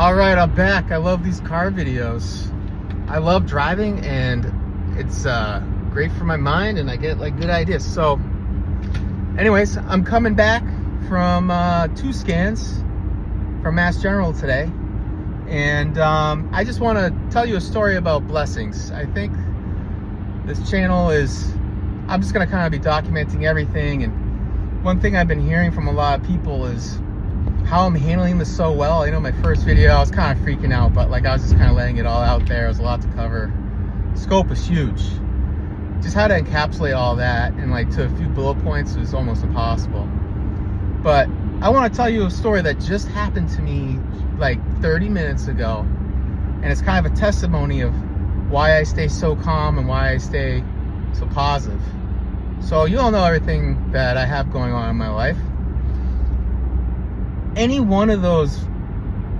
All right, I'm back. I love these car videos. I love driving, and it's great for my mind, and I get like good ideas. So anyways, I'm coming back from 2 scans from Mass General today, and I just want to tell you a story about blessings. I think this channel is, I'm just going to kind of be documenting everything, and one thing I've been hearing from a lot of people is how I'm handling this so well. I know my first video I was kind of freaking out, but like I was just kind of letting it all out there. It was a lot to cover. Scope was huge. Just how to encapsulate all that and like to a few bullet points was almost impossible. But I want to tell you a story that just happened to me like 30 minutes ago, and it's kind of a testimony of why I stay so calm and why I stay so positive. So you all know everything that I have going on in my life. Any one of those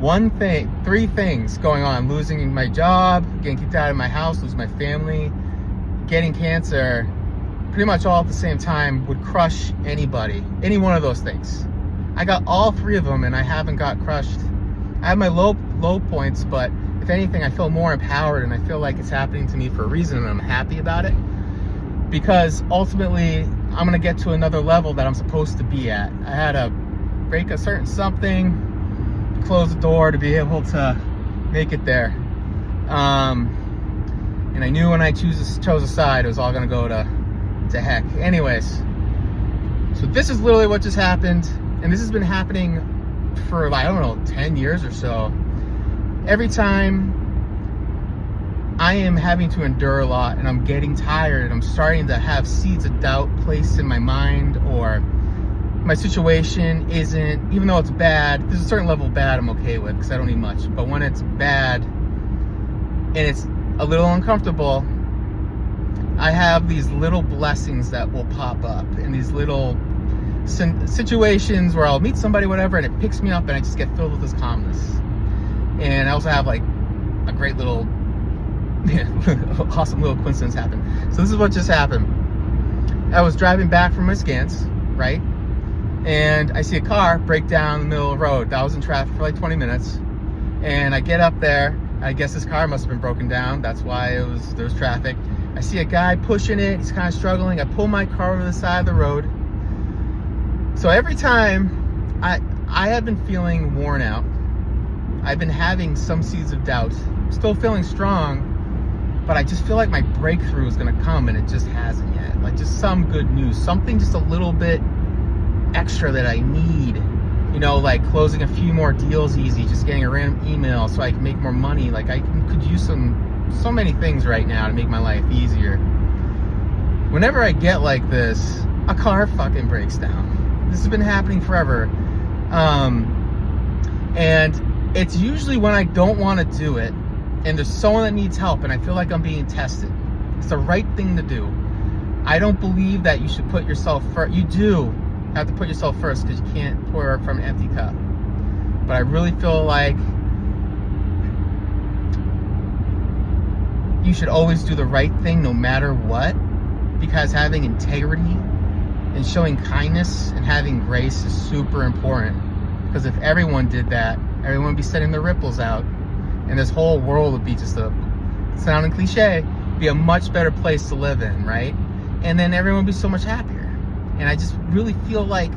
3 things going on, losing my job, getting kicked out of my house, losing my family, getting cancer, pretty much all at the same time would crush anybody. Any one of those things. I got all 3 of them and I haven't got crushed. I have my low points, but if anything, I feel more empowered, and I feel like it's happening to me for a reason, and I'm happy about it. Because ultimately, I'm gonna get to another level that I'm supposed to be at. I had to break a certain something, close the door to be able to make it there. And I knew when I chose a side, it was all gonna go to heck. Anyways, so this is literally what just happened, and this has been happening for like, I don't know, 10 years or so. Every time I am having to endure a lot and I'm getting tired and I'm starting to have seeds of doubt placed in my mind, or my situation isn't, even though it's bad, there's a certain level of bad I'm okay with because I don't need much. But when it's bad and it's a little uncomfortable, I have these little blessings that will pop up, and these little situations where I'll meet somebody, whatever, and it picks me up and I just get filled with this calmness. And I also have like a great little awesome little coincidence happen. So this is what just happened. I was driving back from my scans, right? And I see a car break down in the middle of the road. I was in traffic for like 20 minutes. And I get up there. I guess this car must have been broken down. That's why there was traffic. I see a guy pushing it. He's kind of struggling. I pull my car over the side of the road. So every time I have been feeling worn out. I've been having some seeds of doubt. Still feeling strong, but I just feel like my breakthrough is gonna come, and it just hasn't yet. Like just some good news, something just a little bit extra that I need. You know, like closing a few more deals easy, just getting a random email so I can make more money. Like I could use so many things right now to make my life easier. Whenever I get like this, a car fucking breaks down. This has been happening forever. And it's usually when I don't want to do it, and there's someone that needs help, and I feel like I'm being tested. It's the right thing to do. I don't believe that you should put yourself first. You do have to put yourself first, because you can't pour from an empty cup. But I really feel like you should always do the right thing no matter what, because having integrity and showing kindness and having grace is super important. Because if everyone did that, everyone would be sending the ripples out, and this whole world would be just sounding cliche, be a much better place to live in, right? And then everyone would be so much happier. And I just really feel like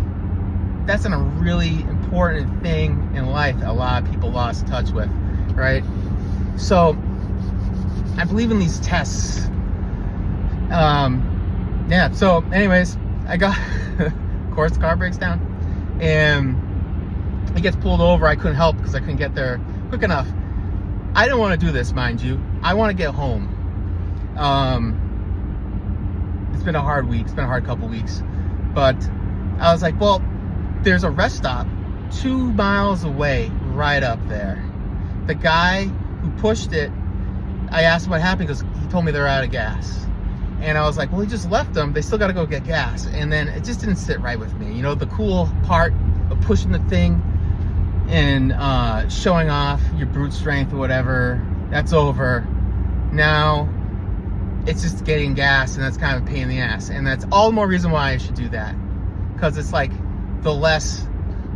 that's a really important thing in life that a lot of people lost touch with, right? So I believe in these tests. Yeah, so anyways, I got, of course, the car breaks down, and it gets pulled over. I couldn't help because I couldn't get there quick enough. I don't want to do this, mind you. I want to get home. It's been a hard week. It's been a hard couple weeks. But I was like, well, there's a rest stop 2 miles away right up there. The guy who pushed it, I asked him what happened because he told me they're out of gas. And I was like, well, he just left them. They still got to go get gas. And then it just didn't sit right with me. You know, the cool part of pushing the thing and showing off your brute strength or whatever, that's over. Now it's just getting gas, and that's kind of a pain in the ass. And that's all the more reason why I should do that, because it's like the less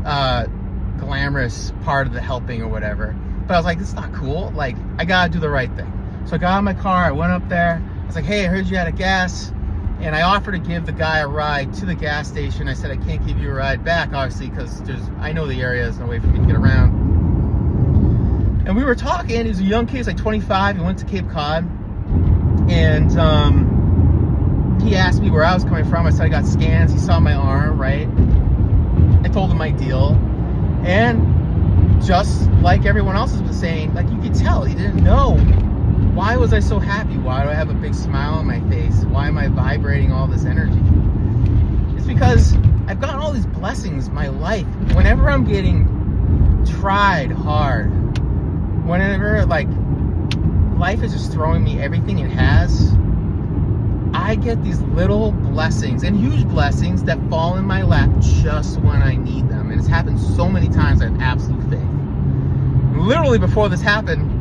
glamorous part of the helping or whatever. But I was like, this is not cool. Like, I gotta do the right thing. So I got out of my car, I went up there. I was like, hey, I heard you had a gas. And I offered to give the guy a ride to the gas station. I said, I can't give you a ride back, obviously, because I know the area, there's no way for me to get around. And we were talking, he was a young kid, he was like 25, he went to Cape Cod. And he asked me where I was coming from. I said I got scans, he saw my arm, right? I told him my deal. And just like everyone else has been saying, like, you could tell he didn't know. Why was I so happy? Why do I have a big smile on my face? Why am I vibrating all this energy? It's because I've gotten all these blessings in my life. Whenever I'm getting tried hard, whenever, like, life is just throwing me everything it has, I get these little blessings and huge blessings that fall in my lap just when I need them. And it's happened so many times. I have absolute faith. Literally before this happened,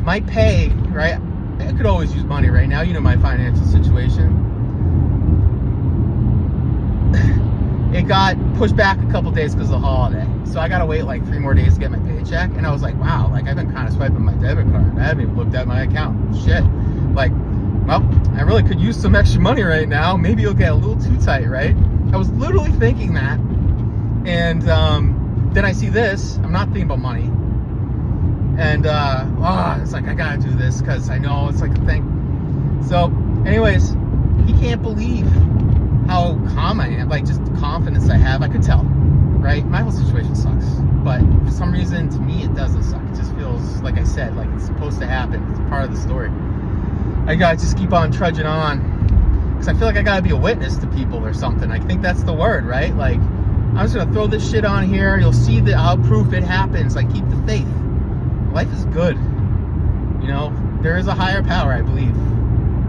my pay, right? I could always use money right now. You know my financial situation. It got pushed back a couple days because of the holiday. So I got to wait like 3 more days to get my paycheck. And I was like, wow, like I've been kind of swiping my debit card. I haven't even looked at my account. Shit. Like, well, I really could use some extra money right now. Maybe it'll get a little too tight, right? I was literally thinking that. And then I see this. I'm not thinking about money. And it's like, I gotta do this because I know it's like a thing. So anyways, he can't believe how calm I am, like just the confidence I have. I could tell, right? My whole situation sucks, but for some reason to me it doesn't suck. It just feels, like I said, like it's supposed to happen. It's part of the story. I gotta just keep on trudging on because I feel like I gotta be a witness to people or something. I think that's the word, right? Like, I'm just gonna throw this shit on here. You'll see how proof it happens. Like, keep the faith. Life is good. You know, there is a higher power, I believe,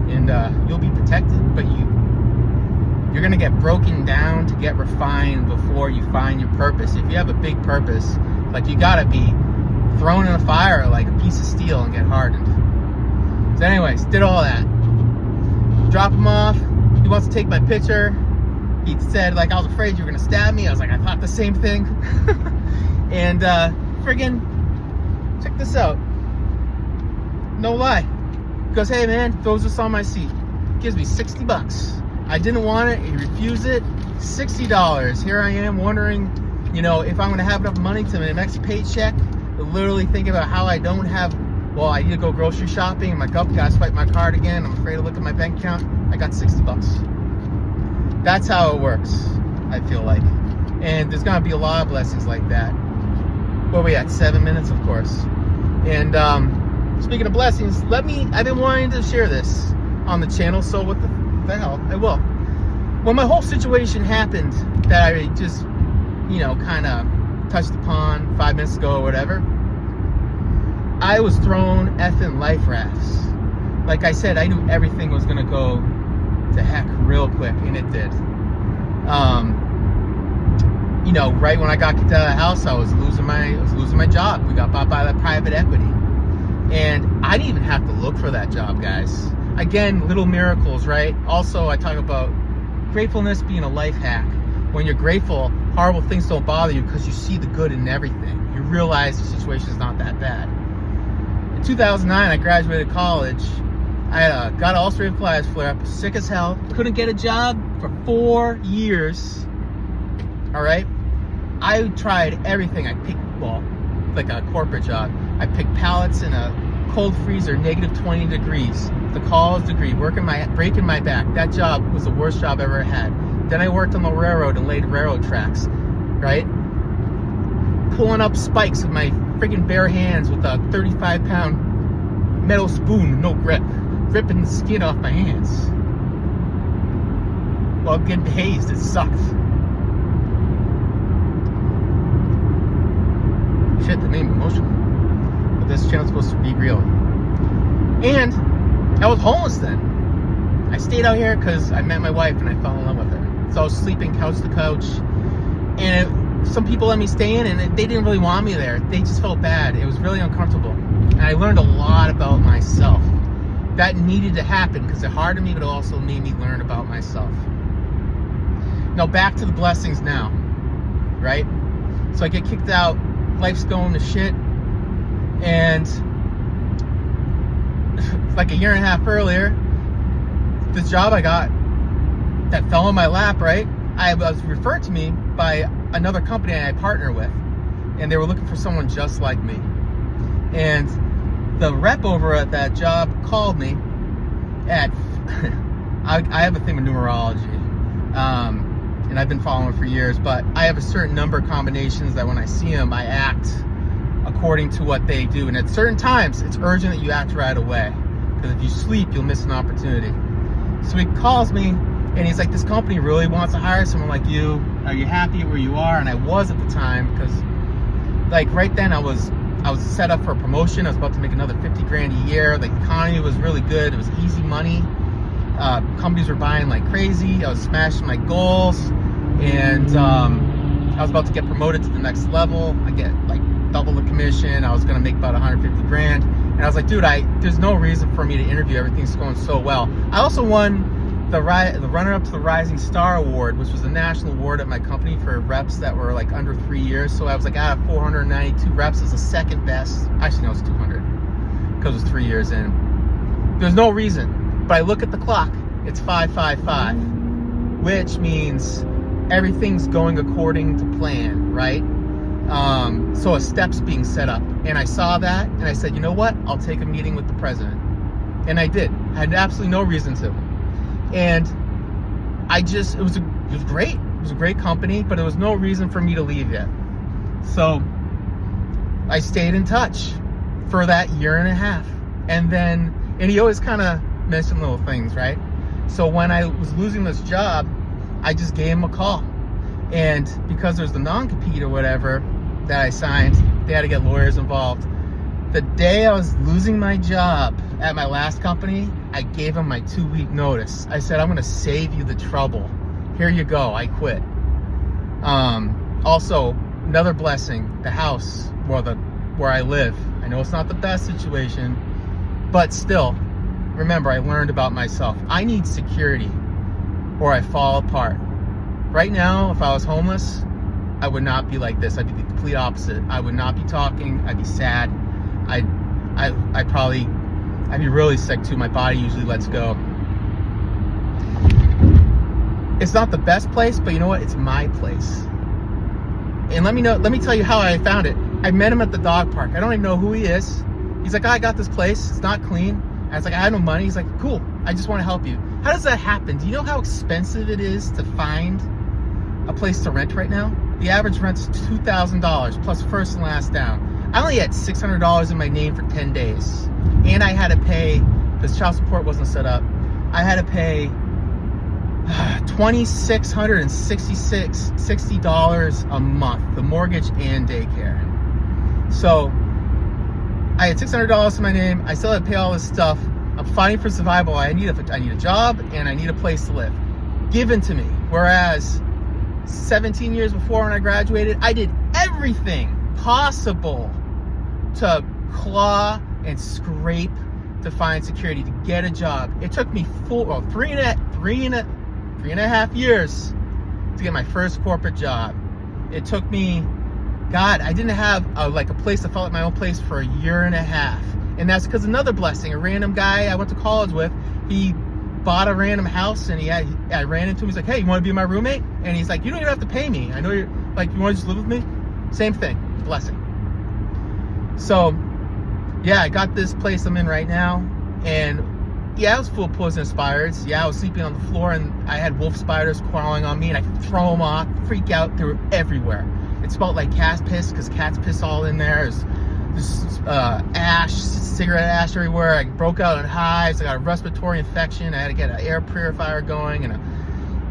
and you'll be protected, but you're gonna get broken down to get refined before you find your purpose. If you have a big purpose, like, you gotta be thrown in a fire like a piece of steel and get hardened. So anyways, did all that. Drop him off. He wants to take my picture. He said, like, I was afraid you were gonna stab me. I was like, I thought the same thing. And friggin', check this out. No lie. He goes, hey man, throws this on my seat. Gives me $60. I didn't want it. He refused it. $60. Here I am wondering, you know, if I'm gonna have enough money to my next paycheck. Literally thinking about how I don't have. Well, I need to go grocery shopping. I'm like, oh, gotta swipe my card again. I'm afraid to look at my bank account. I got $60. That's how it works, I feel like. And there's gonna be a lot of blessings like that. Where we at? 7 minutes, of course. And speaking of blessings, I've been wanting to share this on the channel, so what the hell, I will. When my whole situation happened that I just, you know, kind of touched upon 5 minutes ago or whatever, I was thrown effing life rafts. Like I said, I knew everything was gonna go to heck real quick, and it did. You know, right when I got kicked out of the house, I was losing my job. We got bought by that private equity, and I didn't even have to look for that job, guys. Again, little miracles, right? Also, I talk about gratefulness being a life hack. When you're grateful, horrible things don't bother you because you see the good in everything. You realize the situation is not that bad. In 2009, I graduated college. I got ulcerative colitis flare-up, sick as hell. Couldn't get a job for 4 years. All right? I tried everything. I picked, well, like a corporate job. I picked pallets in a cold freezer, -20 degrees. The college degree, breaking my back. That job was the worst job I ever had. Then I worked on the railroad and laid railroad tracks, right? Pulling up spikes with my freaking bare hands with a 35-pound metal spoon, no grip, ripping the skin off my hands. While getting hazed, it sucked. Shit, that made me emotional. But this channel's supposed to be real. And I was homeless then. I stayed out here because I met my wife and I fell in love with her. So I was sleeping couch to couch. And some people let me stay in, and they didn't really want me there. They just felt bad. It was really uncomfortable. And I learned a lot about myself. That needed to happen because it hardened me, but it also made me learn about myself. Now back to the blessings now, right? So I get kicked out. Life's going to shit. And like a year and a half earlier, this job I got that fell in my lap, right? I was referred to me by another company I partner with, and they were looking for someone just like me. And the rep over at that job called me at, I have a thing with numerology, and I've been following it for years, but I have a certain number of combinations that when I see them, I act according to what they do. And at certain times, it's urgent that you act right away, because if you sleep, you'll miss an opportunity. So he calls me, and he's like, this company really wants to hire someone like you. Are you happy where you are? And I was at the time, because like right then I was set up for a promotion. I was about to make another 50 grand a year. The economy was really good. It was easy money. Companies were buying like crazy. I was smashing my goals, and I was about to get promoted to the next level. I get like double the commission. I was going to make about 150 grand. And I was like, dude, there's no reason for me to interview. Everything's going so well. I also won the runner-up to the Rising Star Award, which was a national award at my company for reps that were like under 3 years. So I was like, out of 492 reps, as the second best. Actually, no, it's 200, because it was 3 years in. There's no reason, but I look at the clock. It's 5:55, which means everything's going according to plan, right? So a step's being set up, and I saw that, and I said, you know what? I'll take a meeting with the president, and I did. I had absolutely no reason to. And it was great. It was a great company, but there was no reason for me to leave yet. So I stayed in touch for that year and a half. And he always kind of mentioned little things, right? So when I was losing this job, I just gave him a call. And because there's the non-compete or whatever that I signed, they had to get lawyers involved. The day I was losing my job at my last company, I gave him my 2-week notice. I said, I'm going to save you the trouble. Here you go. I quit. Also, another blessing, the house where I live. I know it's not the best situation, but still, remember, I learned about myself. I need security or I fall apart. Right now, if I was homeless, I would not be like this. I'd be the complete opposite. I would not be talking. I'd be sad. I'd be really sick too. My body usually lets go. It's not the best place, but you know what? It's my place. And let me tell you how I found it. I met him at the dog park. I don't even know who he is. He's like, oh, I got this place. It's not clean. I was like, I have no money. He's like, cool. I just want to help you. How does that happen? Do you know how expensive it is to find a place to rent right now? The average rent's $2,000 plus first and last down. I only had $600 in my name for 10 days. And I had to pay, because child support wasn't set up, I had to pay $2,660 a month, the mortgage and daycare. So I had $600 in my name. I still had to pay all this stuff. I'm fighting for survival. I need a job and I need a place to live. Given to me. Whereas 17 years before when I graduated, I did everything possible to claw and scrape to find security, to get a job. It took me three and a half years to get my first corporate job. It took me, I didn't have a place that felt like my own place for a year and a half. And that's because another blessing, a random guy I went to college with, he bought a random house, and I ran into him. He's like, hey, you want to be my roommate? And he's like, you don't even have to pay me. I know you're like, you want to just live with me? Same thing, blessing. So yeah, I got this place I'm in right now, and yeah, I was full of poisonous spiders. Yeah, I was sleeping on the floor, and I had wolf spiders crawling on me, and I could throw them off, freak out. They were everywhere. It smelled like cat's piss, because cats piss all in there. There's ash, cigarette ash everywhere. I broke out in hives. I got a respiratory infection. I had to get an air purifier going, and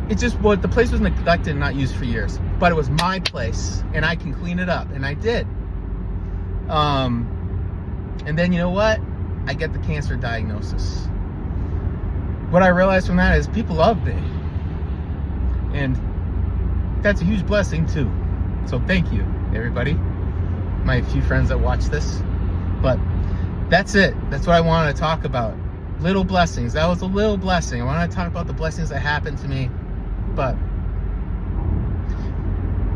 the place was neglected and not used for years. But it was my place, and I can clean it up, and I did. And then you know what? I get the cancer diagnosis. What I realized from that is people love me, and that's a huge blessing too. So thank you, everybody. My few friends that watch this. But that's it. That's what I wanted to talk about. Little blessings. That was a little blessing. I wanted to talk about the blessings that happened to me. But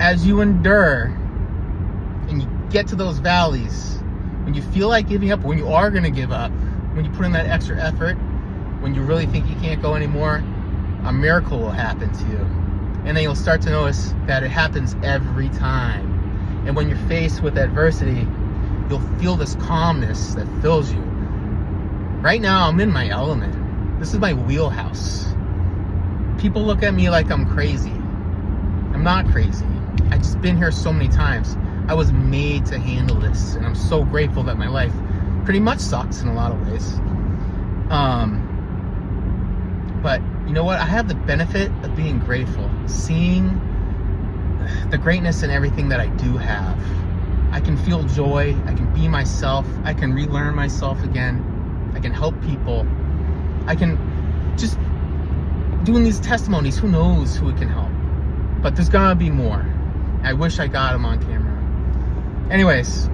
as you endure and you get to those valleys, when you feel like giving up, when you are going to give up, when you put in that extra effort, when you really think you can't go anymore, a miracle will happen to you. And then you'll start to notice that it happens every time. And when you're faced with adversity, you'll feel this calmness that fills you. Right now, I'm in my element. This is my wheelhouse. People look at me like I'm crazy. I'm not crazy. I've just been here so many times. I was made to handle this, and I'm so grateful that my life pretty much sucks in a lot of ways. But you know what? I have the benefit of being grateful, seeing the greatness in everything that I do have. I can feel joy. I can be myself. I can relearn myself again. I can help people. I can just doing these testimonies. Who knows who it can help? But there's gonna be more. I wish I got them on camera. Anyways,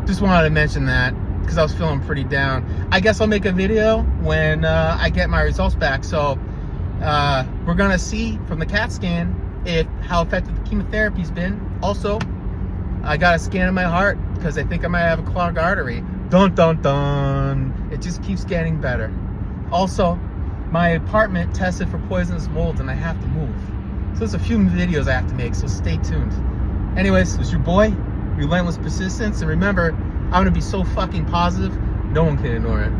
just wanted to mention that because I was feeling pretty down. I guess I'll make a video when I get my results back. So we're gonna see from the CAT scan how effective the chemotherapy's been. Also, I got a scan of my heart because I think I might have a clogged artery. Dun dun dun. It just keeps getting better. Also, my apartment tested for poisonous mold and I have to move. So there's a few videos I have to make, so stay tuned. Anyways, it was your boy, Relentless Persistence, and remember, I'm gonna be so fucking positive, no one can ignore it.